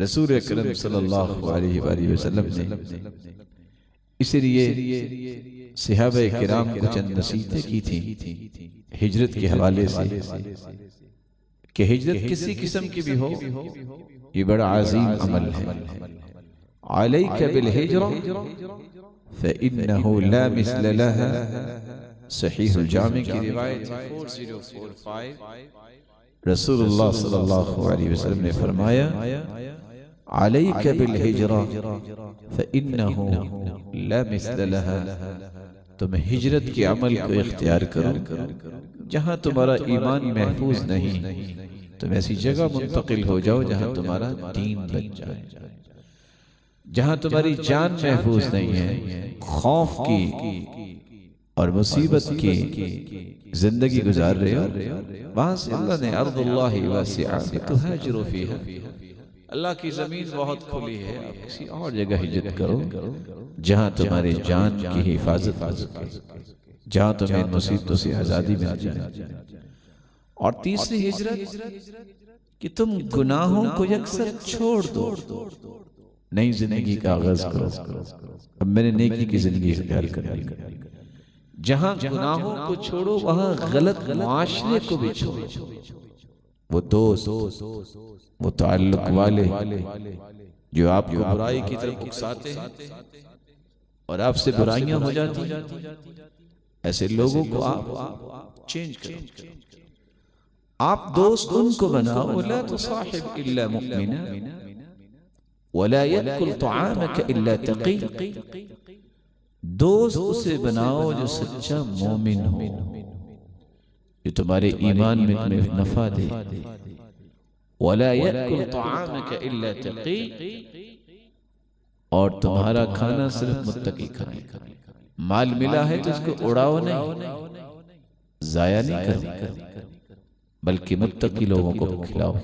رسول اکرم صلی اللہ علیہ وآلہ وسلم نے اس لیے صحابہ کرام کو چند نصیحتیں کی تھیں ہجرت کے حوالے سے کہ ہجرت کسی قسم کی بھی ہو یہ بڑا عظیم عمل ہے. علیک بالہجرہ فإنہ لا مثل لها. صحیح الجامع کی روایت 4045 رسول اللہ صلی اللہ علیہ وسلم نے فرمایا علیک بالہجرہ فإنہ لا مثل لها. تم ہجرت کے عمل کو اختیار کرو جہاں تمہارا ایمان محفوظ نہیں. تم ایسی جگہ منتقل ہو جاؤ جہاں تمہارا دین بچ جائے، جہاں تمہاری جان محفوظ نہیں ہے، خوف کی اور مصیبت کی زندگی گزار رہے ہو، وہاں سے اللہ نے ارض اللہ واسعہ تہاجروا فیہا، اللہ کی زمین بہت کھلی ہے، آپ کسی اور جگہ ہجرت کرو جہاں تمہاری جان کی حفاظت ہو سکے، جہاں تمہیں مصیبتوں سے آزادی مل جائے. اور تیسری ہجرت کہ تم گناہوں کو یکسر چھوڑ دو، نئی زندگی کا آغاز کرو. اب میں نے نیکی کی زندگی اختیار کرنی. جہاں گناہوں کو چھوڑو وہاں غلط معاشرے کو بھی چھوڑو. وہ دوست، وہ تعلق والے جو آپ کو برائی کی طرف اکساتے ہیں اور آپ سے برائیاں ہو جاتی ہیں، ایسے لوگوں کو آپ چینج کرو. آپ دوست ان کو بناؤ لا تصاحب الا مؤمنا ولا يأكل طعامك الا تقي. دوست اسے بناؤ جو سچا مومن ہو، جو تمہارے ایمان میں تمہیں نفع دے. ولا يأكل طعامك الا تقي، اور تمہارا کھانا صرف متقی کھائے. مال ملا ہے تو اس کو اڑاؤ نہیں، ضائع نہیں کرو، بلکہ متقی لوگوں کو کھلاؤ.